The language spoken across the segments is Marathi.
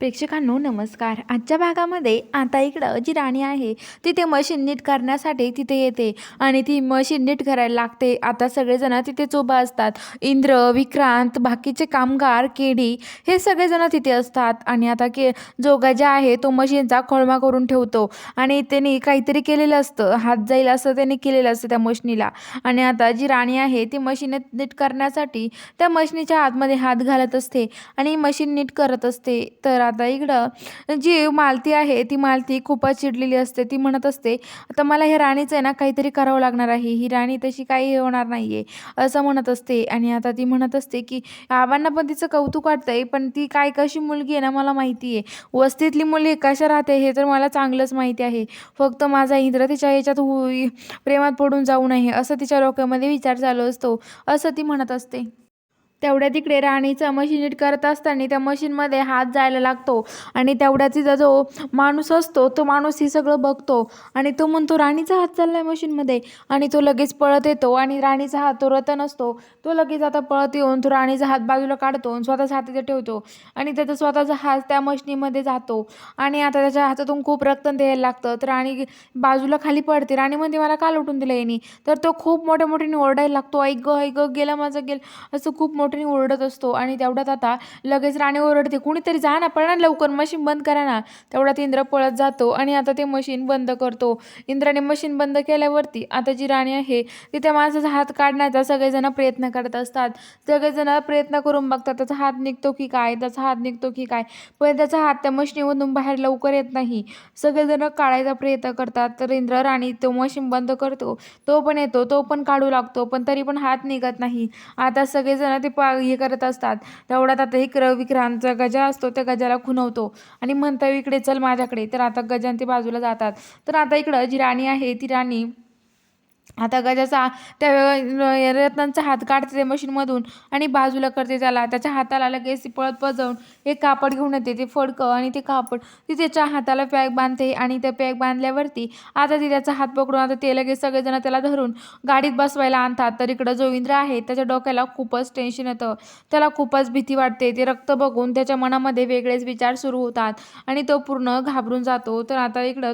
प्रेक्षकांनो नमस्कार. आजच्या भागामध्ये आता इकडं जी राणी आहे ती ते मशीन नीट करण्यासाठी तिथे येते आणि ती मशीन नीट करायला लागते. आता सगळेजण तिथेच उभा असतात. इंद्र, विक्रांत, बाकीचे कामगार, केडी हे सगळेजण तिथे असतात आणि आता जो गजा आहे तो मशीनचा खोळंबा करून ठेवतो आणि त्यांनी काहीतरी केलेलं असतं, हात जाईल असं त्यांनी केलेलं असतं त्या मशिनीला. आणि आता जी राणी आहे ती मशीन नीट करण्यासाठी त्या मशिनीच्या आतमध्ये हात घालत असते आणि मशीन नीट करत असते. तर आता इकडं जी मालती आहे ती मालती खूपच चिडलेली असते. ती म्हणत असते, आता मला ह्या राणीचं आहे ना काहीतरी करावं लागणार आहे, ही राणी तशी काही होणार नाहीये असं म्हणत असते. आणि आता ती म्हणत असते की आबांना पण तिचं कौतुक वाटतंय, पण ती काय कशी मुलगी आहे ना मला माहिती आहे. वस्तीतली मुलगी कशा राहते हे तर मला चांगलंच माहिती आहे. फक्त माझा इंद्र तिच्या याच्यात प्रेमात पडून जाऊ नये असं तिच्या डोक्यामध्ये विचार चालू असतो असं ती म्हणत असते. तेवढ्या तिकडे राणीचं मशीन नीट करत असताना त्या मशीनमध्ये हात जायला लागतो आणि तेवढ्या तिचा जो माणूस असतो तो माणूस हे सगळं बघतो आणि तो म्हणतो राणीचा हात चाललाय मशीनमध्ये. आणि तो लगेच पळत येतो आणि राणीचा हात तो रतन असतो तो लगेच आता पळत येऊन तो राणीचा हात बाजूला काढतो आणि स्वतःचा हात तिथे ठेवतो आणि त्याचा स्वतःचा हात त्या मशिनीमध्ये जातो आणि आता त्याच्या हातातून खूप रक्त द्यायला लागतं. तर राणी बाजूला खाली पडते. राणी म्हणते मला का लुटून दिलं यांनी. तर तो खूप मोठ्या मोठ्याने ओरडायला लागतो, ऐक गं ऐक गं गेलं माझं गेलं असं खूप मोठ्याने ओरडत असतो. आणि तेवढ्यात आता लगेच राणी ओरडते, कुणीतरी जा ना, पळा ना लवकर, मशीन बंद करा ना. तेवढ्यात इंद्र पळत जातो आणि आता ते मशीन बंद करतो. इंद्राने मशीन बंद केल्यावरती आता जी राणी आहे ती त्या माणसाचा हात काढण्याचा सगळेजण प्रयत्न करत असतात. सगळेजण प्रयत्न करून बघतात त्याचा हात निघतो की काय, त्याचा हात निघतो की काय, पण त्याचा हात त्या मशिनीमधून बाहेर लवकर येत नाही. सगळेजण काढायचा प्रयत्न करतात. तर इंद्र राणी तो मशीन बंद करतो, तो पण येतो, तो पण काढू लागतो, पण तरी पण हात निघत नाही. आता सगळेजण ते हे करत असतात. तेवढ्यात आता इकडं विक्रांतचा गजा असतो त्या गजाला खुणवतो आणि म्हणतो इकडे चल माझ्याकडे. तर आता गजान ते बाजूला जातात. तर आता इकडं जी राणी आहे ती राणी आता गजाचा त्या रत्नांचा हात काढते त्या मशीनमधून आणि बाजूला करते त्याला. त्याच्या हाताला लगेच ती पळत पळत जाऊन एक कापड घेऊन येते, ते फडकं आणि ते कापड ती त्याच्या हाताला पॅक बांधते आणि त्या पॅक बांधल्यावरती आता ती त्याचा हात पकडून आता ते लगेच सगळेजण त्याला धरून गाडीत बसवायला आणतात. तर इकडं जो इंद्र आहे त्याच्या डोक्याला खूपच टेन्शन येतं, त्याला खूपच भीती वाटते. ते रक्त बघून त्याच्या मनामध्ये वेगळेच विचार सुरू होतात आणि तो पूर्ण घाबरून जातो. तर आता इकडं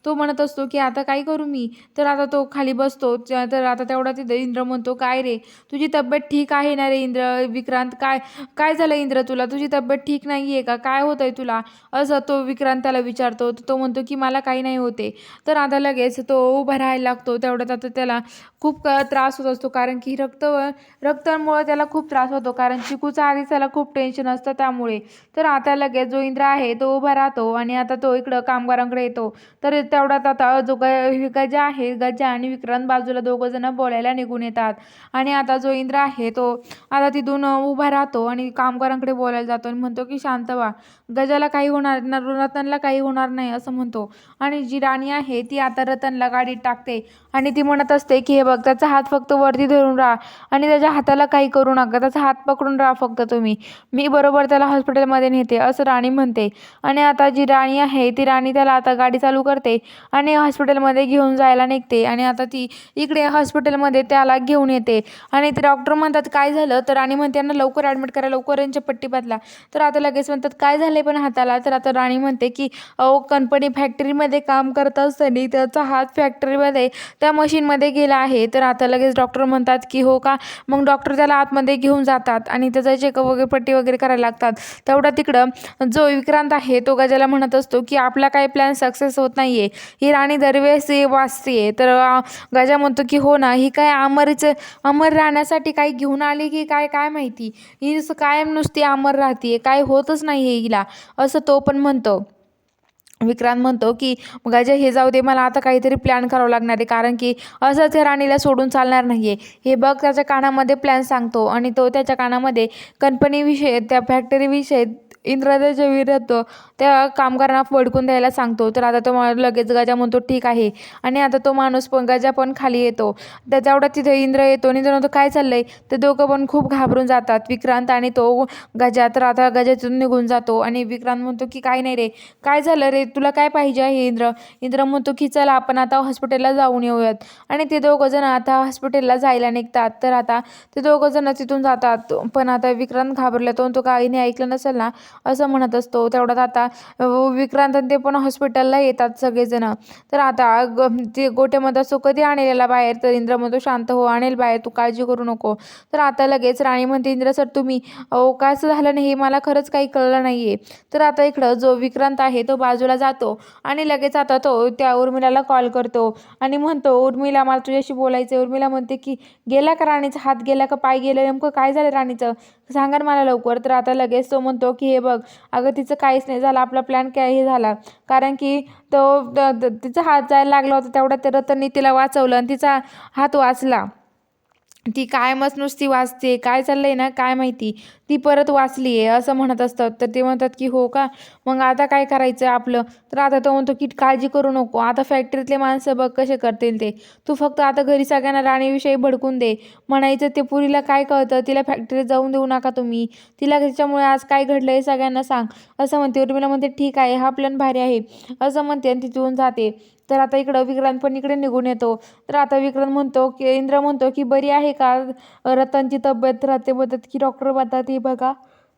तो म्हणत असतो की आता काय करू मी. तर आता तो खाली बसतो. तर आता तेवढा तिथे इंद्र म्हणतो, काय रे तुझी तब्येत ठीक आहे ना रे इंद्र. विक्रांत काय काय झालं इंद्र तुला, तुझी तब्येत ठीक नाही आहे का, काय होतंय तुला असं तो विक्रांत त्याला विचारतो. तो म्हणतो की मला काही नाही होते. तर आता लगेच तो उभा राहायला लागतो. तेवढ्यात आता त्याला खूप त्रास होत असतो, कारण की रक्तामुळे त्याला खूप त्रास होतो, कारण चिकूचा आधीच त्याला खूप टेन्शन असतं त्यामुळे. तर आता लगेच जो इंद्र आहे तो उभा राहतो आणि आता तो इकडं कामगारांकडे येतो. तर तेवढ्यात आता जो गजा आहे, गजा आणि विक्रांत बाजूला दोघं जण बोलायला निघून येतात. आणि आता जो इंद्र आहे तो आता तिथून उभा राहतो आणि कामगारांकडे बोलायला जातो आणि म्हणतो की शांत व्हा, गजाला काही होणार रतनला काही होणार नाही असं म्हणतो. आणि जी राणी आहे ती आता रतनला गाडीत टाकते आणि ती म्हणत असते की हे बघ त्याचा हात फक्त वरती धरून राहा आणि त्याच्या हाताला काही करू नका, त्याचा हात पकडून राहा फक्त तुम्ही, मी बरोबर त्याला हॉस्पिटलमध्ये नेते असं राणी म्हणते. आणि आता जी राणी आहे ती राणी त्याला आता गाडी चालू करते आणि हॉस्पिटलमध्ये घेऊन जायला निघते. आणि आता ती इकडे हॉस्पिटलमध्ये त्याला घेऊन येते आणि ते डॉक्टर म्हणतात काय झालं. तर राणी म्हणते यांना लवकर ॲडमिट करा, लवकर यांची पट्टी बदला. तर आता लगेच म्हणतात काय झाले पण हाताला. तर आता राणी म्हणते की अहो कंपनी फॅक्टरीमध्ये काम करत असताना त्याचा हात फॅक्टरीमध्ये त्या मशीनमध्ये गेला आहे. तर आता लगेच डॉक्टर म्हणतात की हो का, मग डॉक्टर त्याला आतमध्ये घेऊन जातात आणि त्याचा चेकअप वगैरे पट्टी वगैरे करायला लागतात. तेवढा तिकडं जो विक्रांत आहे तो गजाला म्हणत असतो की आपला काही प्लॅन सक्सेस होत नाहीये, ही राणी दरवेळेस वाचते. तर गजा म्हणतो की हो ना, ही काय अमर राहण्यासाठी काही घेऊन आली की काय काय माहिती, ही कायम नुसती अमर राहते, काय होतच नाही हिला असं तो पण म्हणतो. विक्रांत म्हणतो की गजा हे जाऊ दे, मला आता काहीतरी प्लॅन करावं लागणार आहे, कारण की असंच त्या राणीला सोडून चालणार नाहीये. हे बघ त्याच्या कानामध्ये प्लॅन सांगतो आणि तो त्याच्या कानामध्ये कंपनीविषयी त्या फॅक्टरीविषयी इंद्रदेच्या विरुद्ध त्या कामगारांना फडकून द्यायला सांगतो. तर आता तो लगेच गजा म्हणतो ठीक आहे. आणि आता तो माणूस पण गजा पण खाली येतो. त्याच्या एवढा तिथे इंद्र येतो आणि इंद्र म्हणतो काय चाललंय. ते दोघं पण खूप घाबरून जातात, विक्रांत आणि तो गजा. तर आता गजातून निघून जातो आणि विक्रांत म्हणतो की काय नाही रे, काय झालं रे, तुला काय पाहिजे आहे इंद्र. इंद्र म्हणतो की चला आपण आता हॉस्पिटलला जाऊन येऊयात. आणि ते दोघं जण आता हॉस्पिटलला जायला निघतात. तर आता ते दोघं जण तिथून जातात, पण आता विक्रांत घाबरला तो काही नाही ऐकलं नसेल ना असं म्हणत असतो. तेवढ्यात आता विक्रांत आणि ते पण हॉस्पिटलला येतात सगळेजण. तर आता ते गोट्या म्हणत असतो, "कधी आणेल याला बाहेर?" तर इंद्र म्हणतो, "शांत हो, आणेल बाहेर, तू काळजी करू नको." तर आता लगेच राणी म्हणते, "इंद्र सर तुम्ही अहो काय असं झालं नाही, हे मला खरंच काही कळलं नाहीये." तर आता इकडं जो विक्रांत आहे तो बाजूला जातो आणि लगेच आता तो त्या उर्मिलाला कॉल करतो आणि म्हणतो, "उर्मिला मला तुझ्याशी बोलायचं उर्मिला म्हणते, की "गेला का राणीचा हात गेला का पाय गेलं? नेमकं काय झालं राणीचं? सांगा ना मला लवकर." तर आता लगेच तो म्हणतो, की "हे बघ, अगं तिचं काहीच नाही झालं. आपला प्लॅन काय हे झाला." कारण की तो तिचा हात जायला लागला होता तेवढ्यात ते रतनने तिला वाचवलं आणि तिचा हात वाचला. ती कायमच नुसती वाचते. काय चाललंय ना काय माहिती. ती परत वाचली आहे असं म्हणत असतात. तर ते म्हणतात, की "हो का? मग आता काय करायचं आपलं?" तर आता तो म्हणतो, की "काळजी करू नको. आता फॅक्टरीतले माणसं बघ कसे करतील ते. तू फक्त आता घरी सगळ्यांना राणीविषयी भडकून दे. म्हणायचं ते पोरीला काय कळतं? तिला फॅक्टरीत जाऊन देऊ नका तुम्ही. तिला तिच्यामुळे आज काय घडलं हे सगळ्यांना सांग." असं म्हणते. उर्मिला म्हणते, "ठीक आहे. हा प्लॅन भारी आहे." असं म्हणते आणि तिथून जाते. तर आता इकडं विक्रांत पण इकडे निघून येतो. तर आता विक्रांत म्हणतो, की इंद्र म्हणतो, की "बरी आहे का रतनची तब्येत?" राहते म्हणतात, की "डॉक्टर म्हणतात हे बघा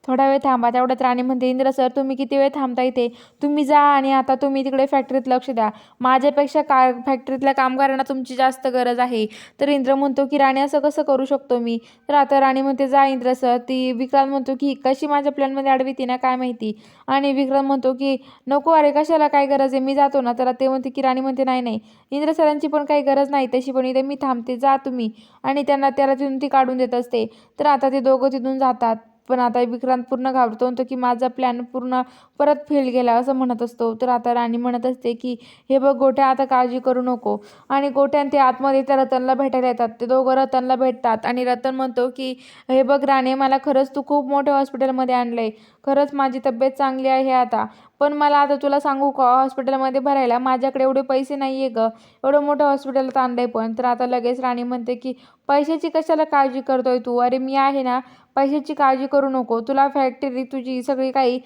थोडा वेळ थांबा." तेवढ्यात राणी म्हणते, "इंद्र सर तुम्ही किती वेळ थांबता इथे? तुम्ही जा आणि आता तुम्ही तिकडे फॅक्टरीत लक्ष द्या. माझ्यापेक्षा फॅक्टरीतल्या कामगारांना तुमची जास्त गरज आहे." तर इंद्र म्हणतो, की "राणी असं कसं करू शकतो मी?" तर आता राणी म्हणते, "जा इंद्र सर." ती विक्रांत म्हणतो, की "कशी माझ्या प्लॅनमध्ये अडविती ना काय माहिती." आणि विक्रांत म्हणतो, की "नको अरे कशाला काय गरज आहे? मी जातो ना." तर ते म्हणते, की राणी म्हणते, "नाही, नाही. इंद्र सरांची पण काही गरज नाही तशी पण इथे मी थांबते. जा तुम्ही." आणि त्याला तिथून ती काढून देत असते. तर आता ते दोघं तिथून जातात. पण आता विक्रांत पूर्ण घाबरतो. म्हणतो, की "माझा प्लॅन पूर्ण परत फेल गेला." असं म्हणत असतो. तर आता राणी म्हणत असते, की "हे बघ गोट्या आता काळजी करू नको." आणि गोट्या आणि ते आतमध्ये त्या रतनला भेटायला येतात. ते दोघं रतनला भेटतात आणि रतन म्हणतो, की "हे बघ राणे मला खरंच तू खूप मोठ्या हॉस्पिटलमध्ये आणलंय. खरंच माझी तब्येत चांगली आहे आता. पण मला आता तुला सांगू का हॉस्पिटलमध्ये भरायला माझ्याकडे एवढे पैसे नाही आहे गं. एवढं मोठं हॉस्पिटलात आणलंय पण." तर आता लगेच राणी म्हणते, की "पैशाची कशाला काळजी करतोय तू? अरे मी आहे ना, पैशाची काळजी करू नको. तुला फॅक्टरी तुझी सगळी काही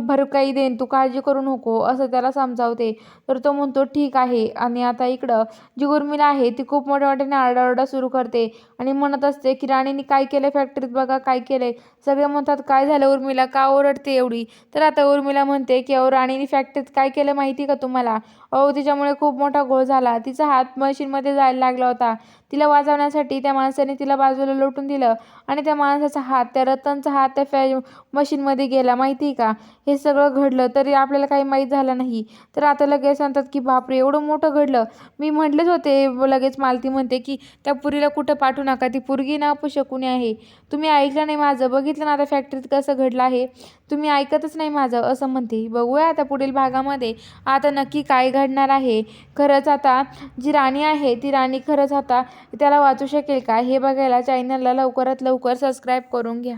भरपाई देईन. तू काळजी करू नको." असं त्याला समजावते. तर तो म्हणतो, "ठीक आहे." आणि आता इकडं जी उर्मिला आहे ती खूप मोठ्या-मोठ्याने आरडाओरडा सुरू करते आणि म्हणत असते, की "राणीने काय केलंय फॅक्टरीत बघा, काय केलंय?" सगळे म्हणतात, "काय झालं उर्मिला? का ओरडते एवढी?" तर आता उर्मिला म्हणते, की "अहो राणीने फॅक्टरीत काय केलं माहिती का तुम्हाला? अहो तिच्यामुळे खूप मोठा घोळ झाला. तिचा हात मशीनमध्ये जायला लागला होता. तिला वाचवण्यासाठी त्या माणसाने तिला बाजूला लोटून दिलं आणि त्या माणसाचा हात, त्या रतनचा हात त्या मशीनमध्ये गेला माहिती आहे का? हे सगळं घडलं तरी आपल्याला काही माहीत झालं नाही." तर आता लगेच सांगतात, की "बापरे! एवढं मोठं घडलं. मी म्हटलेच होते." लगेच मालती म्हणते, की "त्या पोरीला कुठं पाठवू नका. ती पोरगी ना अपशकुनी आहे. तुम्ही ऐकलं नाही माझं. बघितलं ना आता फॅक्टरीत कसं घडलं आहे. तुम्ही ऐकतच नाही माझं." असं म्हणते. बघूया आता पुढील भागामध्ये आता नक्की काय घडणार आहे. खरंच आता जी राणी आहे ती राणी खरंच आता त्याला वाचू शकेल का? हे बघायला चॅनलला लवकरात लवकर सबस्क्राईब करून घ्या.